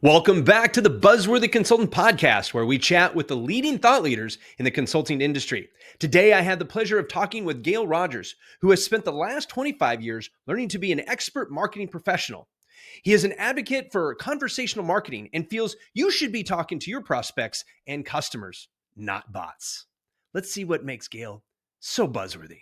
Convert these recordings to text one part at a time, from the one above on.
Welcome back to the Buzzworthy Consultant Podcast, where we chat with the leading thought leaders in the consulting industry. Today, I had the pleasure of talking with Gail Rogers, who has spent the last 25 years learning to be an expert marketing professional. He is an advocate for conversational marketing and feels you should be talking to your prospects and customers, not bots. Let's see what makes Gail so buzzworthy.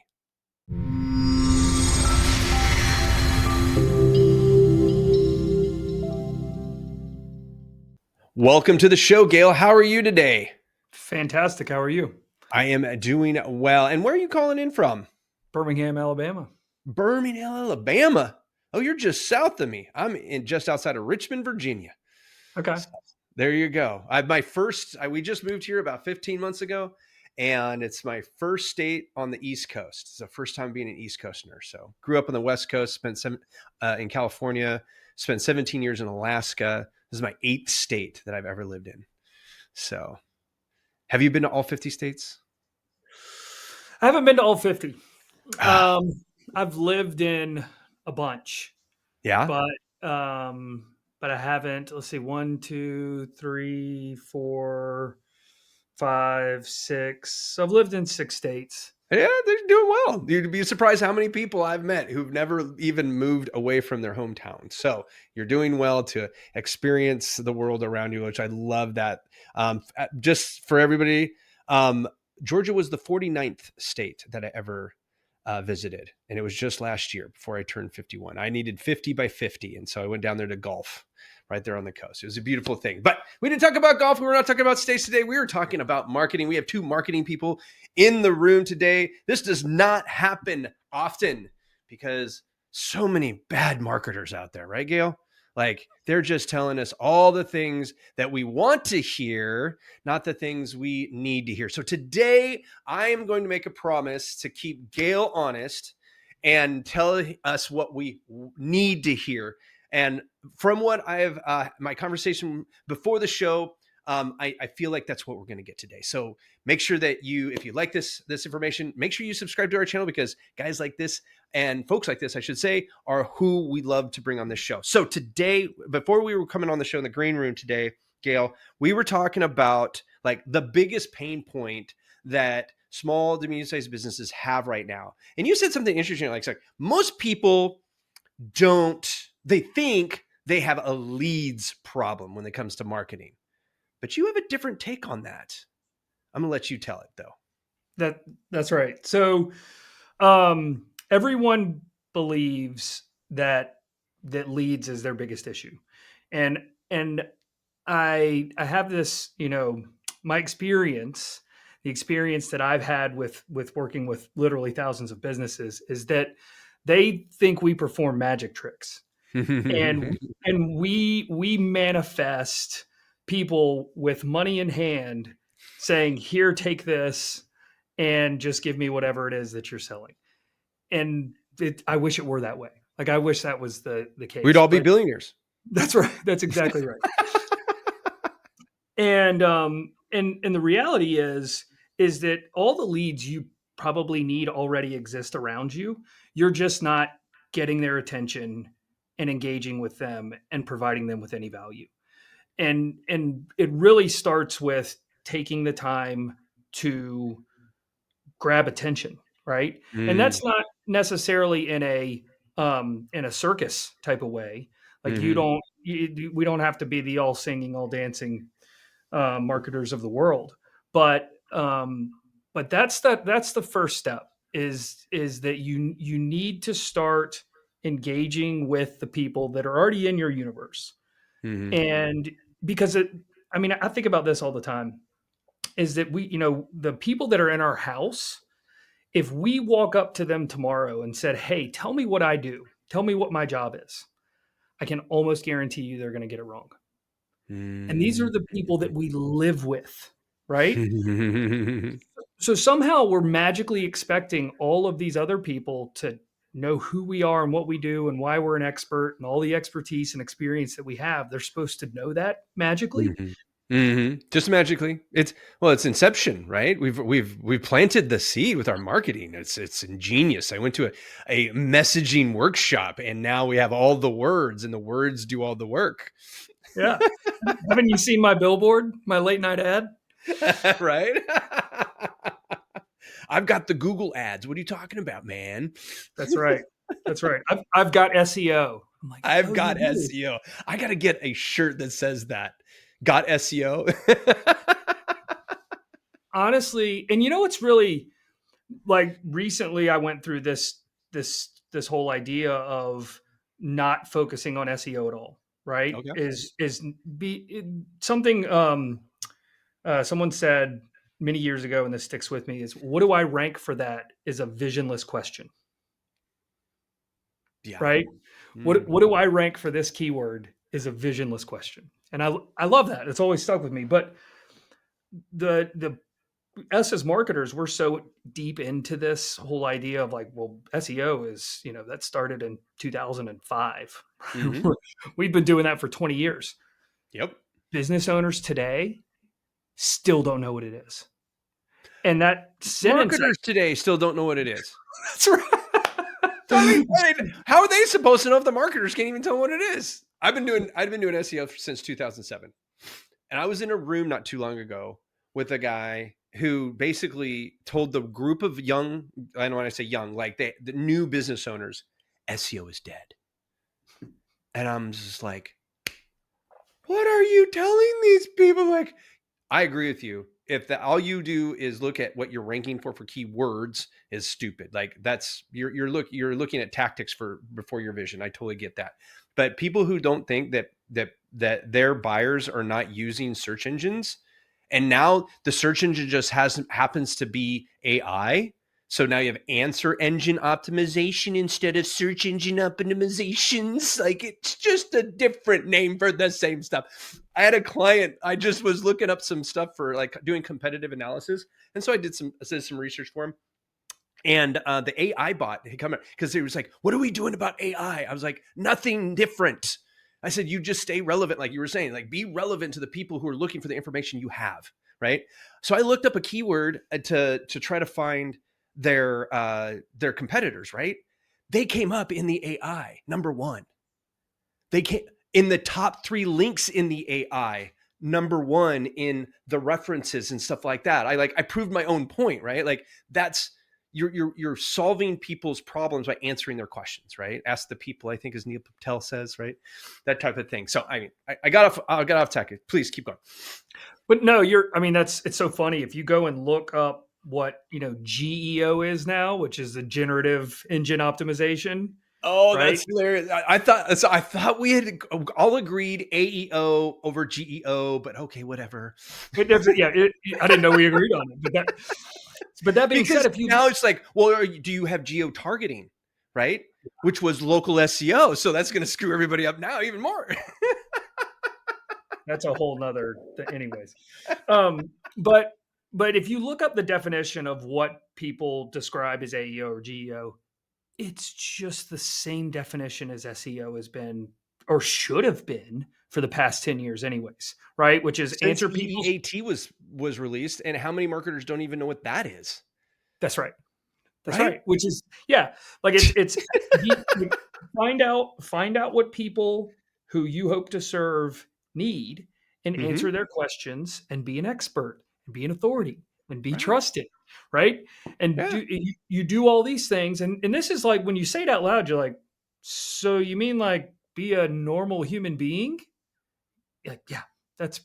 Welcome to the show, Gail. How are you today? Fantastic. How are you? I am doing well. And where are you calling in from? Birmingham, Alabama. Birmingham, Alabama. Oh, you're just south of me. I'm just outside of Richmond, Virginia. Okay. So, there you go. We just moved here about 15 months ago, and it's my first state on the East Coast. It's the first time being an East Coaster. So grew up on the West Coast, spent in California, spent 17 years in Alaska. This is my 8th state that I've ever lived in. So have you been to all 50 states? I haven't been to all 50. I've lived in a bunch. Yeah. But I haven't, let's see, 1, 2, 3, 4, 5, 6. I've lived in 6 states. Yeah, they're doing well. You'd be surprised how many people I've met who've never even moved away from their hometown. So you're doing well to experience the world around you, which I love that. Just for everybody, Georgia was the 49th state that I ever visited. And it was just last year before I turned 51. I needed 50 by 50. And so I went down there to golf right there on the coast. It was a beautiful thing. But we didn't talk about golf. We're not talking about states today. We were talking about marketing. We have 2 marketing people in the room today. This does not happen often because so many bad marketers out there, right, Gail? Like they're just telling us all the things that we want to hear, not the things we need to hear. So today I am going to make a promise to keep Gail honest and tell us what we need to hear. And from what I've, my conversation before the show, I feel like that's what we're going to get today. So make sure that if you like this information, make sure you subscribe to our channel because guys like this and folks like this, I should say, are who we love to bring on this show. So today, before we were coming on the show in the green room today, Gail, we were talking about like the biggest pain point that small to medium-sized businesses have right now. And you said something interesting, like most people they think they have a leads problem when it comes to marketing. But you have a different take on that. I'm going to let you tell it though. That's right. So everyone believes that leads is their biggest issue. And I have this, my experience, the experience that I've had with working with literally thousands of businesses is that they think we perform magic tricks. and we manifest people with money in hand saying, here, take this and just give me whatever it is that you're selling. And I wish it were that way. Like, I wish that was the case. We'd all be billionaires. That's right. That's exactly right. And the reality is that all the leads you probably need already exist around you. You're just not getting their attention and engaging with them and providing them with any value. And it really starts with taking the time to grab attention, right? And that's not necessarily in a circus type of way. Like we don't have to be the all singing, all dancing marketers of the world, but that's the first step is that you need to start engaging with the people that are already in your universe. And because I think about this all the time, is that the people that are in our house, if we walk up to them tomorrow and said, hey, tell me what I do, tell me what my job is, I can almost guarantee you they're going to get it wrong. And these are the people that we live with, right? So somehow we're magically expecting all of these other people to know who we are and what we do and why we're an expert and all the expertise and experience that we have. They're supposed to know that magically. Just magically. It's inception, right? We've planted the seed with our marketing. It's ingenious. I went to a messaging workshop and now we have all the words and the words do all the work. Yeah. Haven't you seen my billboard, my late night ad? Right? I've got the Google ads. What are you talking about, man? That's right. That's right. I've got SEO. I'm like, I've oh, you got do? SEO. I got to get a shirt that says that. Got SEO. Honestly, and you know what's really like recently I went through this whole idea of not focusing on SEO at all, right? Okay. Is something someone said many years ago, and this sticks with me, is what do I rank for that is a visionless question, Yeah. right? What do I rank for this keyword is a visionless question. And I love that. It's always stuck with me. But the us as marketers, we're so deep into this whole idea of like, well, SEO is, that started in 2005. Mm-hmm. We've been doing that for 20 years. Yep. Business owners today still don't know what it is. And that sentence, Marketers today still don't know what it is. that's right. I mean, how are they supposed to know if the marketers can't even tell what it is? I've been doing SEO since 2007. And I was in a room not too long ago with a guy who basically told the group of young, I don't want to say young, like the new business owners, SEO is dead. And I'm just like, what are you telling these people? Like, I agree with you. If all you do is look at what you're ranking for keywords is stupid. Like that's you're looking at tactics before your vision. I totally get that. But people who don't think that their buyers are not using search engines, and now the search engine just happens to be AI. So now you have answer engine optimization instead of search engine optimizations. Like it's just a different name for the same stuff. I had a client, I just was looking up some stuff for like doing competitive analysis. And so I did some research for him. And the AI bot had come out because he was like, what are we doing about AI? I was like, nothing different. I said, you just stay relevant. Like you were saying, like be relevant to the people who are looking for the information you have. Right. So I looked up a keyword to try to find their competitors. Right. They came up in the AI, number one. They came in the top 3 links in the AI, number 1 in the references and stuff like that. I proved my own point, right? Like that's you're solving people's problems by answering their questions, right? Ask the people, I think as Neil Patel says, right? That type of thing. So I mean, I got off topic. Please keep going. But no, it's so funny. If you go and look up what, GEO is now, which is the generative engine optimization. Oh, right? That's hilarious. I thought we had all agreed AEO over GEO, but okay, whatever. I didn't know we agreed on it. But that being because said, if you now it's like, well, do you have geo targeting, right? Which was local SEO. So that's going to screw everybody up now even more. That's a whole nother anyways. But if you look up the definition of what people describe as AEO or GEO, it's just the same definition as SEO has been or should have been for the past 10 years anyways, right? Which is Since answer people. EAT was released, and how many marketers don't even know what that is? That's right. That's right. Which is, like it's find out what people who you hope to serve need and answer their questions and be an expert and be an authority and be trusted, right? And you do all these things. And this is like, when you say it out loud, you're like, so you mean like be a normal human being? Like, yeah, that's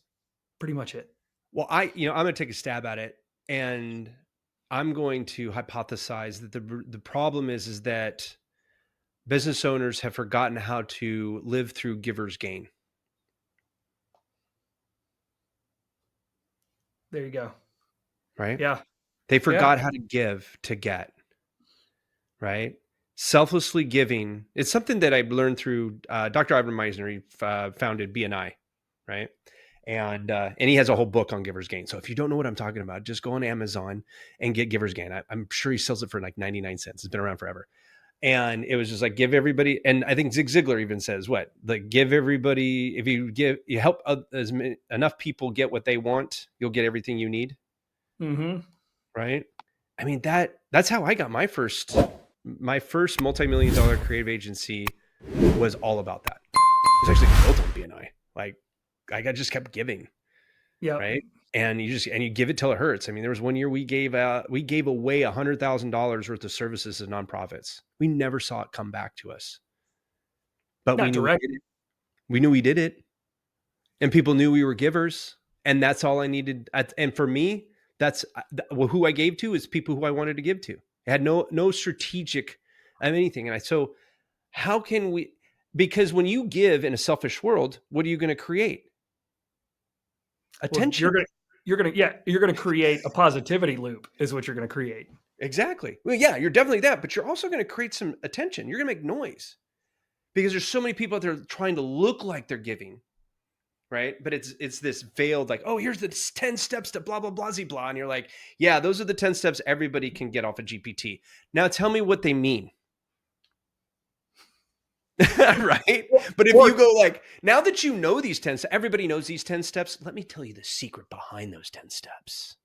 pretty much it. Well, I'm going to take a stab at it, and I'm going to hypothesize that the problem is that business owners have forgotten how to live through giver's gain. There you go. Right? Yeah. They forgot how to give to get. Right? Selflessly giving. It's something that I've learned through Dr. Ivan Meisner. He founded BNI, right? And he has a whole book on giver's gain. So if you don't know what I'm talking about, just go on Amazon and get giver's gain. I'm sure he sells it for like 99 cents. It's been around forever. And it was just like, give everybody. And I think Zig Ziglar even says what, like, give everybody, if you help enough people get what they want, you'll get everything you need. Mm-hmm. Right. I mean, that's how I got my first multi-million-dollar creative agency was all about that. It was actually built on BNI. Like, I just kept giving. Yeah. Right. And you give it till it hurts. I mean, there was one year we gave away $100,000 worth of services to nonprofits. We never saw it come back to us, but we Not knew we direct. did it. We knew we did it, and people knew we were givers, and that's all I needed. And for me, that's who I gave to is people who I wanted to give to. I had no strategic of anything. So how can we? Because when you give in a selfish world, what are you going to create? Well, Attention. you're gonna create a positivity loop is what you're gonna create. Exactly. Well, yeah, you're definitely that, but you're also going to create some attention. You're going to make noise because there's so many people out there trying to look like they're giving, right? But it's this veiled like, oh, here's the 10 steps to blah blah blah blah, and you're like, yeah, those are the 10 steps everybody can get off of GPT. Now tell me what they mean. Right? But if you go like, now that you know these 10 steps, everybody knows these 10 steps, let me tell you the secret behind those 10 steps.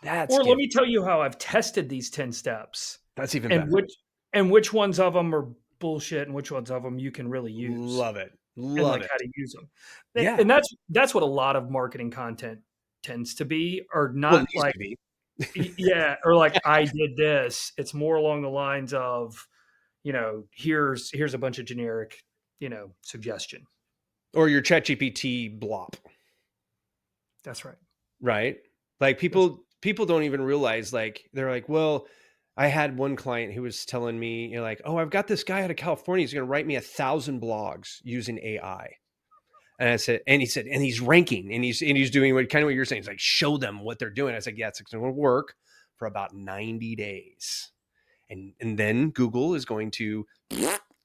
Or let me tell you how I've tested these 10 steps. That's even and better. which ones of them are bullshit and which ones of them you can really use. Love it. And like how to use them. Yeah. And that's what a lot of marketing content tends to be, or not like, yeah, or like I did this. It's more along the lines of, here's a bunch of generic, suggestion. Or your ChatGPT blop. That's right. Right? Like people don't even realize, like, they're like, well, I had one client who was telling me, like, oh, I've got this guy out of California. He's going to write me 1,000 blogs using AI. And I said, and he's ranking and he's doing what you're saying. It's like, show them what they're doing. I was like, yeah, it's going to work for about 90 days. And then Google is going to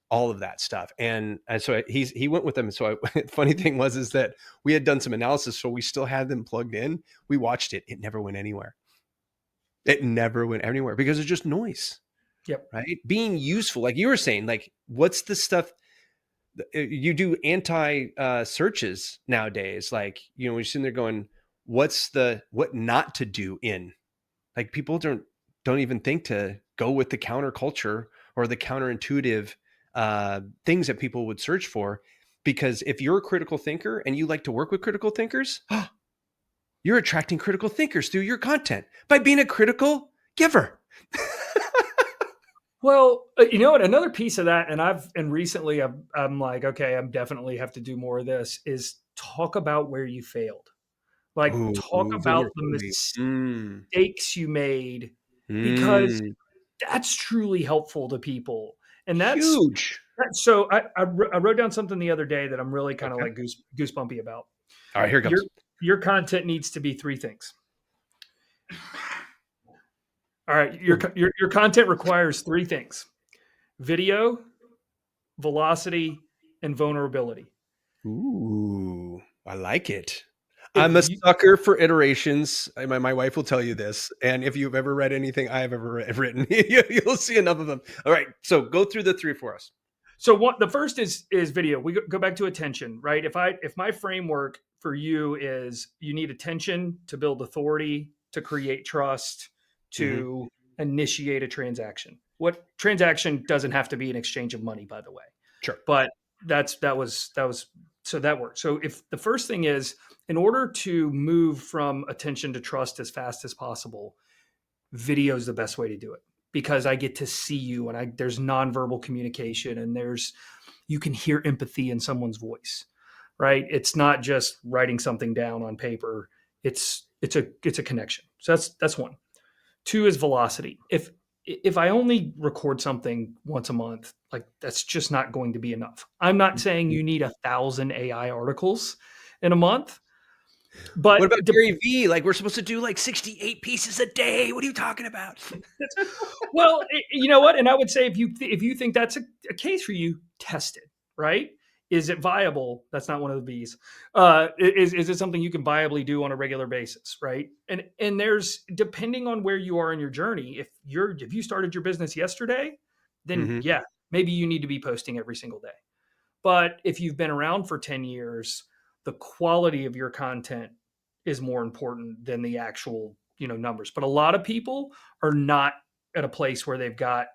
all of that stuff. And so he went with them. So funny thing is that we had done some analysis. So we still had them plugged in. We watched it. It never went anywhere. It never went anywhere because it's just noise. Yep. Right. Being useful. Like you were saying, like, what's the stuff you do searches nowadays? Like, when you're sitting there going, what not to do in, like, people don't even think to go with the counterculture or the counterintuitive things that people would search for. Because if you're a critical thinker and you like to work with critical thinkers, you're attracting critical thinkers through your content by being a critical giver. Well, you know what? Another piece of that, and recently I'm like, okay, I'm definitely have to do more of this, is talk about where you failed. Like, talk about the mistakes you made, because that's truly helpful to people. And that's huge. So I wrote down something the other day that I'm really kind of like goosebumpy about. All right, here it comes. Your content needs to be 3 things. All right, your content requires 3 things: video, velocity, and vulnerability. Ooh, I like it. I'm a sucker for iterations. My wife will tell you this. And if you've ever read anything I've ever written, you'll see enough of them. All right, so go through the 3 for us. So the first is video. We go back to attention, right? If my framework for you is you need attention to build authority, to create trust, to initiate a transaction. What transaction doesn't have to be an exchange of money, by the way. Sure. But that was so that worked. So if the first thing is, in order to move from attention to trust as fast as possible, video is the best way to do it, because I get to see you, and there's nonverbal communication, and you can hear empathy in someone's voice, right? It's not just writing something down on paper. It's a connection. So that's 1. 2 is velocity. If I only record something once a month, like, that's just not going to be enough. I'm not saying you need 1,000 AI articles in a month. But what about Gary V? Like, we're supposed to do like 68 pieces a day. What are you talking about? Well, you know what? And I would say, if you think that's a case for you, test it, right? Is it viable? That's not one of the B's. Is it something you can viably do on a regular basis, right? And there's, depending on where you are in your journey, if you started your business yesterday, then yeah, maybe you need to be posting every single day. But if you've been around for 10 years, the quality of your content is more important than the actual, numbers. But a lot of people are not at a place where they've got,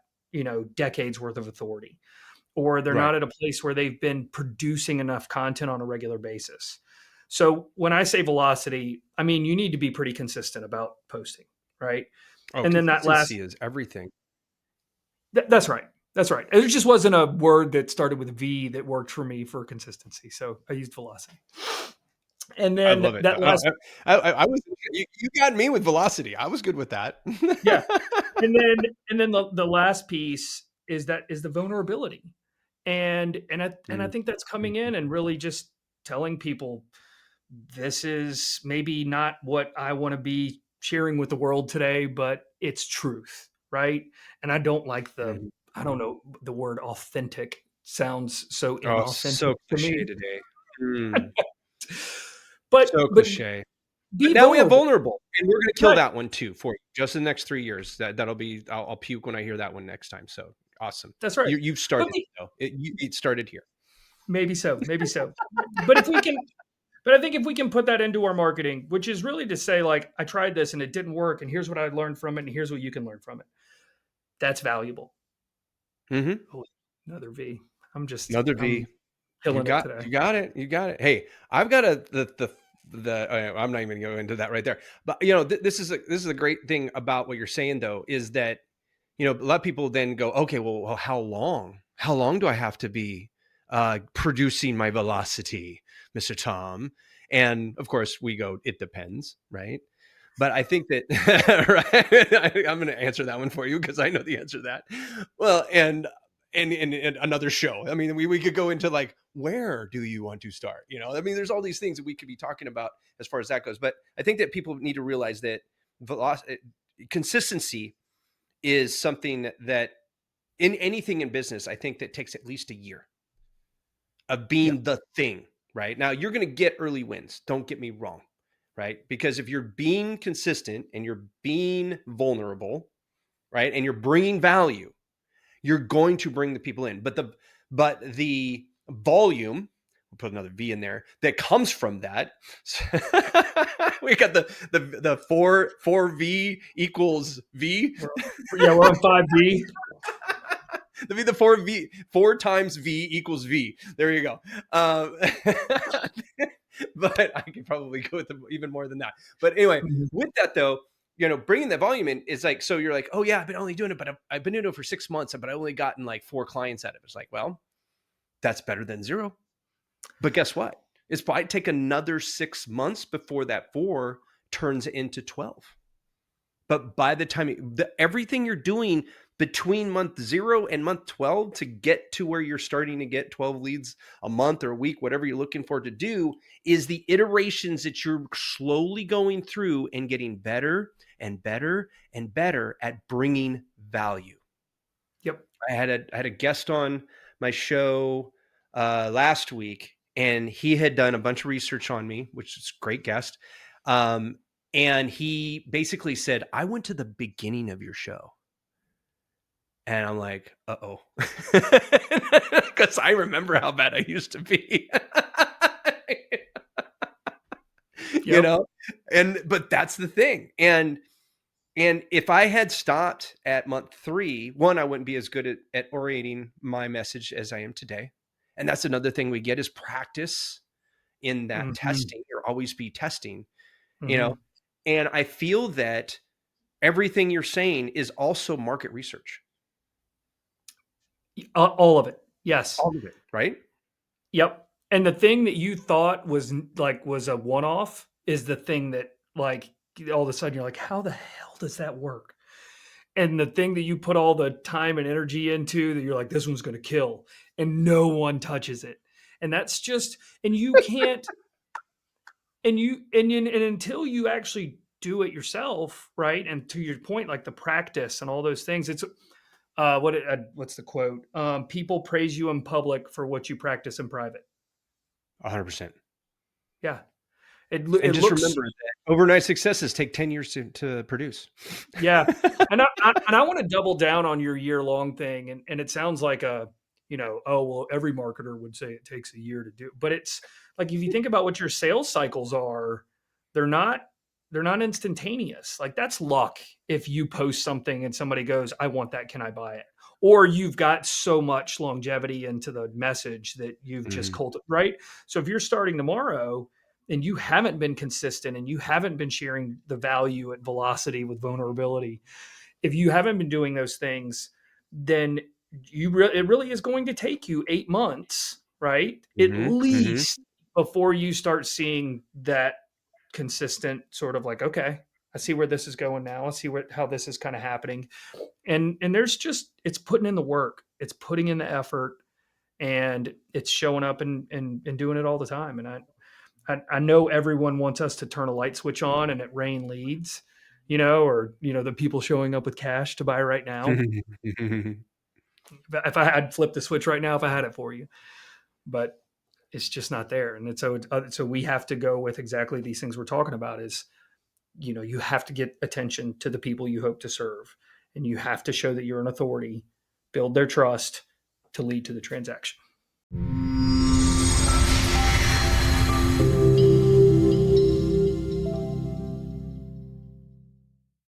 decades worth of authority, or they're not at a place where they've been producing enough content on a regular basis. So when I say velocity, I mean, you need to be pretty consistent about posting, right? Oh, And then that last, consistency is everything. that's right. That's right. It just wasn't a word that started with V that worked for me for consistency. So I used velocity. And I then love it. that last, I was you got me with velocity. I was good with that. yeah. And then the last piece is the vulnerability. And I think that's coming in and really just telling people this is maybe not what I want to be sharing with the world today, but it's truth, right? And I don't like Mhm. I don't know, the word authentic sounds so Oh, inauthentic so to cliche me. today. Mm, so But cliche. But be now we have vulnerable. vulnerable, and we're gonna kill Right. that one too for you. Just the next 3 years. That'll be I'll puke when I hear that one next time. So awesome. That's right. You've But started though. It started here. maybe so, maybe so. But if we can but I think if we can put that into our marketing, which is really to say like I tried this and it didn't work and here's what I learned from it and here's what you can learn from it. That's valuable. Mhm. Oh, another V. Another I'm V. killing it today. You got it. You got it. Hey, I've got a I'm not even gonna go into that right there. But this is a great thing about what you're saying though, is that a lot of people then go, okay, well, how long? How long do I have to be producing my velocity, Mr. Tom? And of course, we go, it depends, right? But I think that right, I'm going to answer that one for you because I know the answer to that. Well, and another show. I mean, we could go into like, where do you want to start? I mean, there's all these things that we could be talking about as far as that goes. But I think that people need to realize that velocity, consistency is something that in anything in business, I think that takes at least a year of Yep. being the thing, right? Now you're going to get early wins. Don't get me wrong, right? Because if you're being consistent and you're being vulnerable, right? And you're bringing value, you're going to bring the people in. But the volume, we'll put another V in there, that comes from that. We got the four V equals V. We're on 5V. That'd be the four times V equals V. There you go. Um, but I could probably go with even more than that. But anyway, Mhm. with that though, bringing that volume in is like, so you're like, oh yeah, I've been only doing it, but I've been doing it for 6 months, but I only gotten like 4 clients out of it. It's like, well, that's better than zero. But guess what? It's probably take another 6 months before that four turns into 12. But by the time everything you're doing between month 0 and month 12 to get to where you're starting to get 12 leads a month or a week, whatever you're looking for to do, is the iterations that you're slowly going through and getting better and better and better at bringing value. Yep. I had a guest on my show last week, and he had done a bunch of research on me, which is a great guest. Um, and he basically said, I went to the beginning of your show. And I'm like, uh-oh. Because I remember how bad I used to be. you Yep. know? But that's the thing. And if I had stopped at month 3, one, I wouldn't be as good at orating my message as I am today. And that's another thing we get is practice in that Hmm. testing. You'll always be testing, you know? Hmm. And I feel that everything you're saying is also market research. All of it. Yes. All of it, right? Yep. And the thing that you thought was a one off is the thing that like all of a sudden you're like, how the hell does that work? And the thing that you put all the time and energy into that you're like, this one's going to kill, and no one touches it. And that's just, and you can't, and until you actually do it yourself, right? And to your point, like the practice and all those things, it's what's the quote? People praise you in public for what you practice in private. 100%. Yeah, And it just looks remember that overnight successes take 10 years to produce. yeah, and I want to double down on your year long thing, and it sounds like oh well, every marketer would say it takes a year to do, but it's like if you think about what your sales cycles are, they're not they're not instantaneous. Like that's luck if you post something and somebody goes, "I want that, can I buy it?" Or you've got so much longevity into the message that you've just Mhm. right. So if you're starting tomorrow, and you haven't been consistent and you haven't been sharing the value at velocity with vulnerability, if you haven't been doing those things, then it really is going to take you 8 months, right? At Hmm. Hmm. least before you start seeing that consistent sort of like, okay, I see where this is going now. I see how this is kind of happening. And there's just, it's putting in the work, it's putting in the effort, and it's showing up and doing it all the time. And I know everyone wants us to turn a light switch on and it rain leads, or, the people showing up with cash to buy right now. If I had flipped the switch right now, if I had it for you, but it's just not there. And so we have to go with exactly these things we're talking about is, you have to get attention to the people you hope to serve, and you have to show that you're an authority, build their trust to lead to the transaction.